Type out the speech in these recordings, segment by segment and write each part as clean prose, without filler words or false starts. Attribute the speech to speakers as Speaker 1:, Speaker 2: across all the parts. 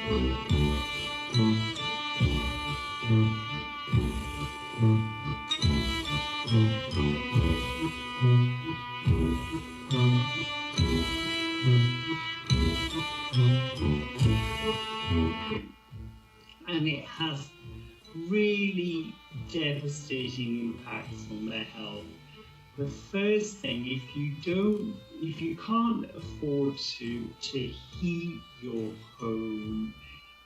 Speaker 1: And it has really devastating impacts on their health. The first thing, if you can't afford to heat your home,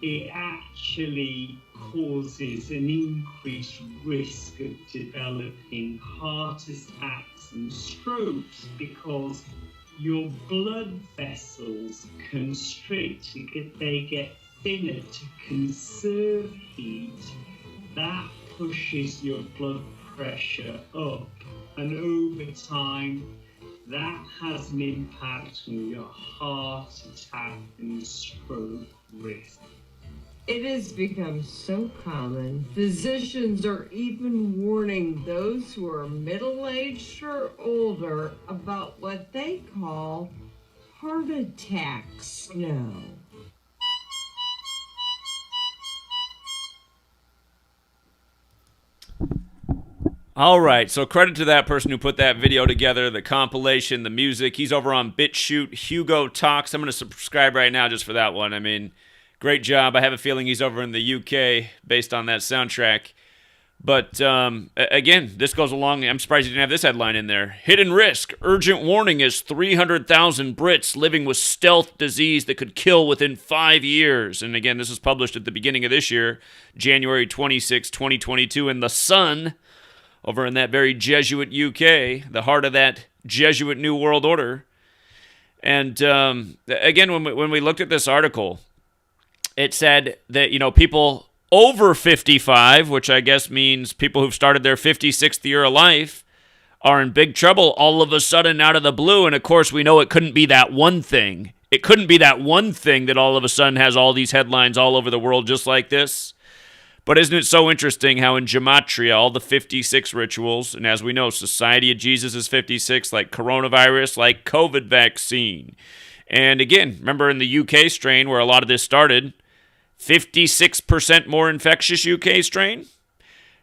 Speaker 1: it actually causes an increased risk of developing heart attacks and strokes, because your blood vessels constrict, they get thinner to conserve heat. That pushes your blood pressure up, and over time that has an impact on your heart attack and stroke risk.
Speaker 2: It has become so common, physicians are even warning those who are middle-aged or older about what they call heart attacks now.
Speaker 3: All right, so credit to that person who put that video together, the compilation, the music. He's over on BitChute, Hugo Talks. I'm going to subscribe right now just for that one. I mean, great job. I have a feeling he's over in the UK based on that soundtrack. But, again, this goes along. I'm surprised he didn't have this headline in there. Hidden risk. Urgent warning is 300,000 Brits living with stealth disease that could kill within 5 years. And, again, this was published at the beginning of this year, January 26, 2022, in The Sun, over in that very Jesuit UK, the heart of that Jesuit New World Order. And, again, when we looked at this article, it said that, people over 55, which I guess means people who've started their 56th year of life, are in big trouble all of a sudden out of the blue. And, of course, we know it couldn't be that one thing. It couldn't be that one thing that all of a sudden has all these headlines all over the world just like this. But isn't it so interesting how in Gematria, all the 56 rituals, and as we know, Society of Jesus is 56, like coronavirus, like COVID vaccine. And again, remember in the UK strain where a lot of this started, 56% more infectious UK strain?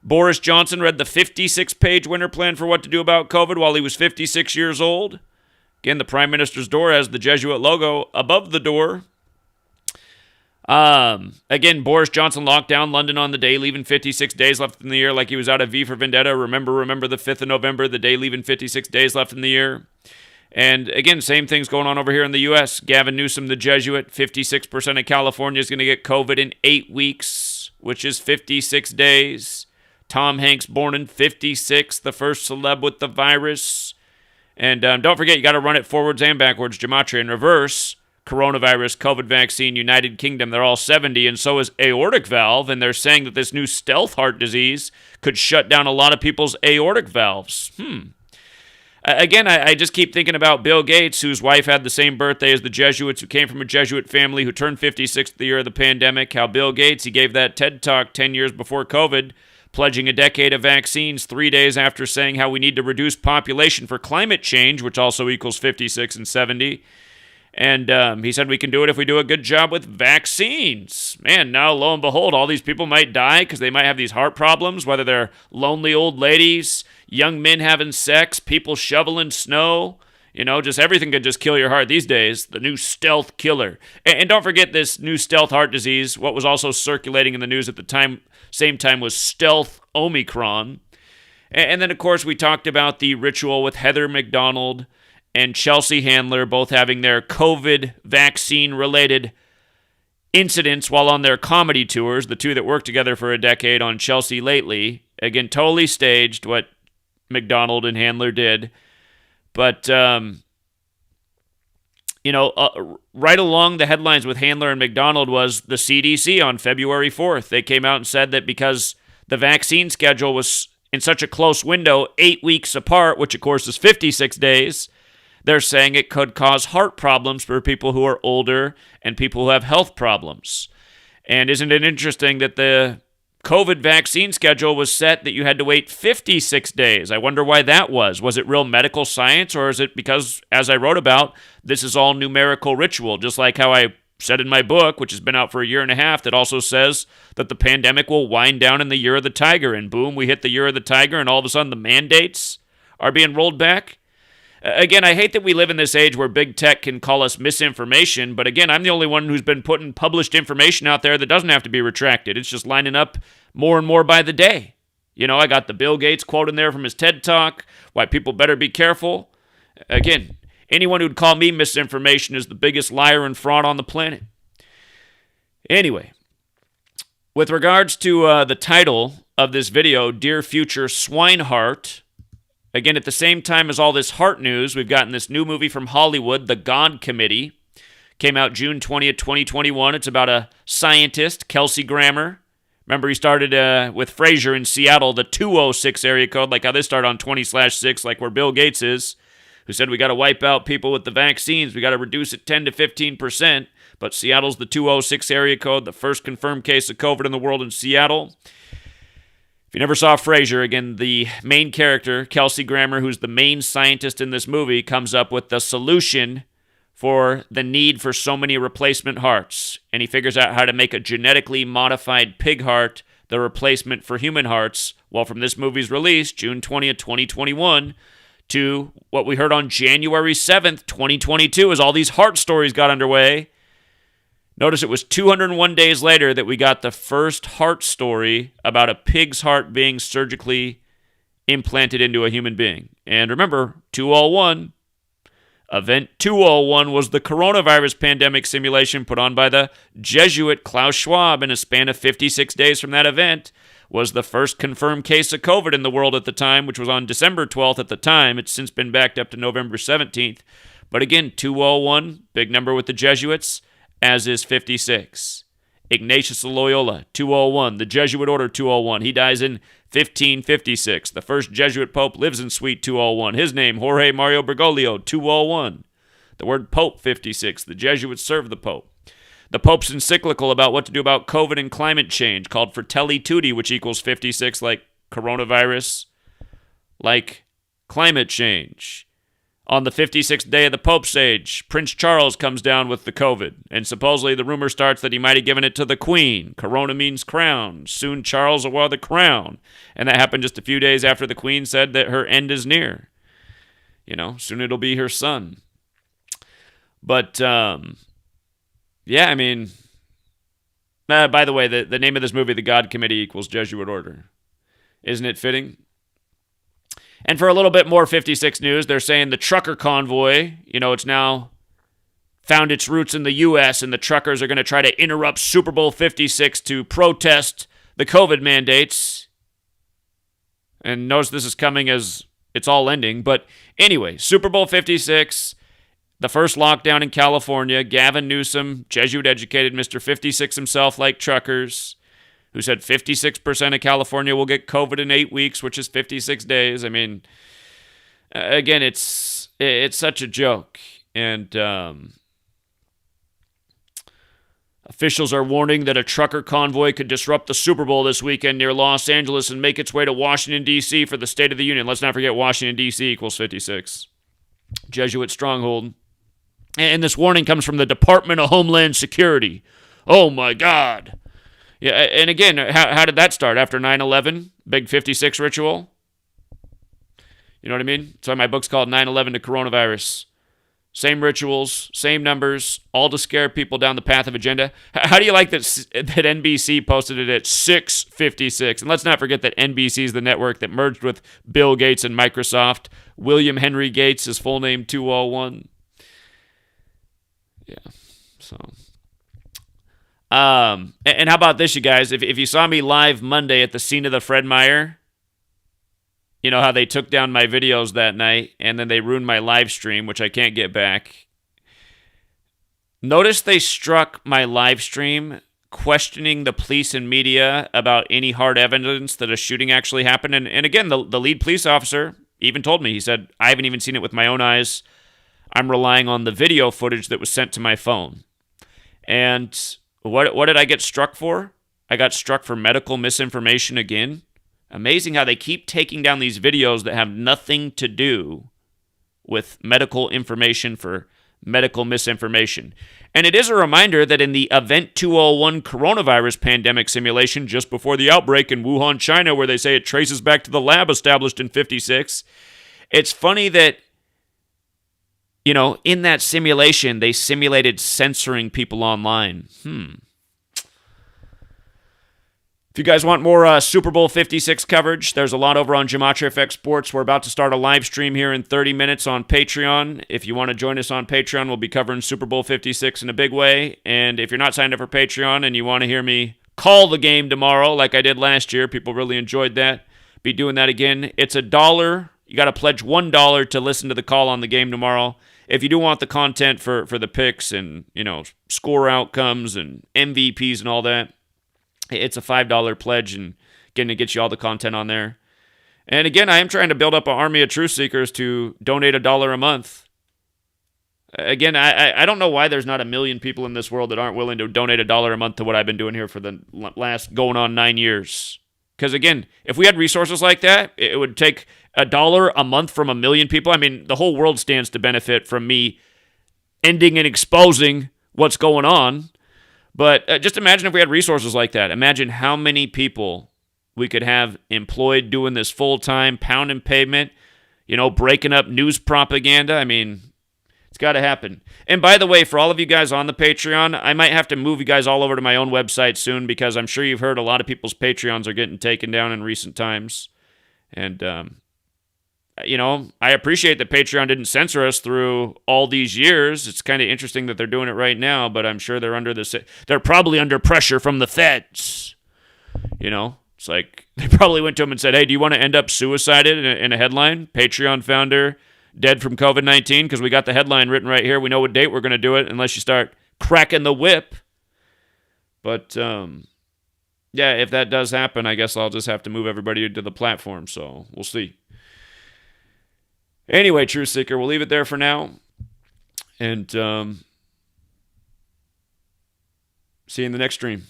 Speaker 3: Boris Johnson read the 56-page winter plan for what to do about COVID while he was 56 years old. Again, the Prime Minister's door has the Jesuit logo above the door. Again, Boris Johnson locked down London on the day, leaving 56 days left in the year, like he was out of V for Vendetta. Remember the 5th of November, the day leaving 56 days left in the year. And again, same things going on over here in the U.S. Gavin Newsom, the Jesuit, 56% of California is going to get COVID in 8 weeks, which is 56 days. Tom Hanks, born in 56, the first celeb with the virus. And don't forget, you got to run it forwards and backwards, Gematria in reverse. Coronavirus, COVID vaccine, United Kingdom, they're all 70, and so is aortic valve, and they're saying that this new stealth heart disease could shut down a lot of people's aortic valves. Again, I just keep thinking about Bill Gates, whose wife had the same birthday as the Jesuits, who came from a Jesuit family, who turned 56 the year of the pandemic. How Bill Gates, he gave that TED Talk 10 years before COVID, pledging a decade of vaccines 3 days after saying how we need to reduce population for climate change, which also equals 56 and 70. And he said we can do it if we do a good job with vaccines. Man, now lo and behold, all these people might die because they might have these heart problems, whether they're lonely old ladies, young men having sex, people shoveling snow. Just everything could just kill your heart these days. The new stealth killer. And don't forget this new stealth heart disease. What was also circulating in the news at the same time was stealth Omicron. And then, of course, we talked about the ritual with Heather McDonald and Chelsea Handler both having their COVID vaccine-related incidents while on their comedy tours, the two that worked together for a decade on Chelsea Lately. Again, totally staged what McDonald and Handler did. But, right along the headlines with Handler and McDonald was the CDC on February 4th. They came out and said that because the vaccine schedule was in such a close window, 8 weeks apart, which of course is 56 days, they're saying it could cause heart problems for people who are older and people who have health problems. And isn't it interesting that the COVID vaccine schedule was set that you had to wait 56 days? I wonder why that was. Was it real medical science, or is it because, as I wrote about, this is all numerical ritual, just like how I said in my book, which has been out for a year and a half, that also says that the pandemic will wind down in the year of the tiger. And boom, we hit the year of the tiger, and all of a sudden the mandates are being rolled back. Again, I hate that we live in this age where big tech can call us misinformation, but again, I'm the only one who's been putting published information out there that doesn't have to be retracted. It's just lining up more and more by the day. You know, I got the Bill Gates quote in there from his TED Talk, why people better be careful. Again, anyone who'd call me misinformation is the biggest liar and fraud on the planet. Anyway, with regards to the title of this video, Dear Future Swine Heart, again, at the same time as all this heart news, we've gotten this new movie from Hollywood, The God Committee. Came out June 20th, 2021. It's about a scientist, Kelsey Grammer. Remember, he started with Frasier in Seattle, the 206 area code, like how they start on 20/6, like where Bill Gates is, who said we got to wipe out people with the vaccines. We got to reduce it 10 to 15%. But Seattle's the 206 area code, the first confirmed case of COVID in the world in Seattle. If you never saw Frasier, again, the main character, Kelsey Grammer, who's the main scientist in this movie, comes up with the solution for the need for so many replacement hearts. And he figures out how to make a genetically modified pig heart the replacement for human hearts. Well, from this movie's release, June 20th, 2021, to what we heard on January 7th, 2022, as all these heart stories got underway. Notice it was 201 days later that we got the first heart story about a pig's heart being surgically implanted into a human being. And remember, 201, Event 201 was the coronavirus pandemic simulation put on by the Jesuit Klaus Schwab. In a span of 56 days from that event was the first confirmed case of COVID in the world at the time, which was on December 12th at the time. It's since been backed up to November 17th. But again, 201, big number with the Jesuits, as is 56. Ignatius of Loyola, 201. The Jesuit Order, 201. He dies in 1556. The first Jesuit Pope lives in Suite 201. His name, Jorge Mario Bergoglio, 201. The word Pope, 56. The Jesuits serve the Pope. The Pope's encyclical about what to do about COVID and climate change, called Fratelli Tutti, which equals 56, like coronavirus, like climate change. On the 56th day of the Pope's age, Prince Charles comes down with the COVID, and supposedly the rumor starts that he might have given it to the Queen. Corona means crown. Soon Charles will wear the crown. And that happened just a few days after the Queen said that her end is near. You know, soon it'll be her son. But, yeah, I mean, by the way, the name of this movie, The God Committee, equals Jesuit Order. Isn't it fitting? And for a little bit more 56 news, they're saying the trucker convoy, you know, it's now found its roots in the U.S., and the truckers are going to try to interrupt Super Bowl 56 to protest the COVID mandates. And notice this is coming as it's all ending. But anyway, Super Bowl 56, the first lockdown in California. Gavin Newsom, Jesuit-educated Mr. 56 himself, like truckers, who said 56% of California will get COVID in 8 weeks, which is 56 days. I mean, again, it's such a joke. And officials are warning that a trucker convoy could disrupt the Super Bowl this weekend near Los Angeles and make its way to Washington, D.C. for the State of the Union. Let's not forget Washington, D.C. equals 56. Jesuit stronghold. And this warning comes from the Department of Homeland Security. Oh, my God. Yeah, and again, how did that start? After 9/11, big 56 ritual? You know what I mean? That's why my book's called 9/11 to Coronavirus. Same rituals, same numbers, all to scare people down the path of agenda. How do you like that NBC posted it at 6:56? And let's not forget that NBC is the network that merged with Bill Gates and Microsoft. William Henry Gates, his full name, 201. Yeah, so... and how about this, you guys? If you saw me live Monday at the scene of the Fred Meyer, you know how they took down my videos that night, and then they ruined my live stream, which I can't get back. Notice they struck my live stream questioning the police and media about any hard evidence that a shooting actually happened. And again, the lead police officer even told me, he said, I haven't even seen it with my own eyes. I'm relying on the video footage that was sent to my phone. And what did I get struck for? I got struck for medical misinformation again. Amazing how they keep taking down these videos that have nothing to do with medical information for medical misinformation. And it is a reminder that in the Event 201 coronavirus pandemic simulation just before the outbreak in Wuhan, China, where they say it traces back to the lab established in 56, it's funny that, in that simulation, they simulated censoring people online. If you guys want more Super Bowl 56 coverage, there's a lot over on Gematria FX Sports. We're about to start a live stream here in 30 minutes on Patreon. If you want to join us on Patreon, we'll be covering Super Bowl 56 in a big way. And if you're not signed up for Patreon and you want to hear me call the game tomorrow like I did last year, people really enjoyed that. Be doing that again. It's $1. You got to pledge $1 to listen to the call on the game tomorrow. If you do want the content for the picks and, score outcomes and MVPs and all that, it's a $5 pledge and getting to get you all the content on there. And again, I am trying to build up an army of truth seekers to donate $1 a month. Again, I don't know why there's not 1 million people in this world that aren't willing to donate $1 a month to what I've been doing here for the last going on 9 years. Because again, if we had resources like that, it would take $1 a month from 1 million people. I mean, the whole world stands to benefit from me ending and exposing what's going on. But just imagine if we had resources like that. Imagine how many people we could have employed doing this full-time, pounding pavement, breaking up news propaganda. I mean, it's got to happen. And by the way, for all of you guys on the Patreon, I might have to move you guys all over to my own website soon because I'm sure you've heard a lot of people's Patreons are getting taken down in recent times. And, I appreciate that Patreon didn't censor us through all these years. It's kind of interesting that they're doing it right now, but I'm sure they're probably under pressure from the feds. It's like they probably went to him and said, hey, do you want to end up suicided in a headline? Patreon founder dead from COVID-19, because we got the headline written right here. We know what date we're going to do it unless you start cracking the whip. But, if that does happen, I guess I'll just have to move everybody to the platform, so we'll see. Anyway, Truth Seeker, we'll leave it there for now. And see you in the next stream.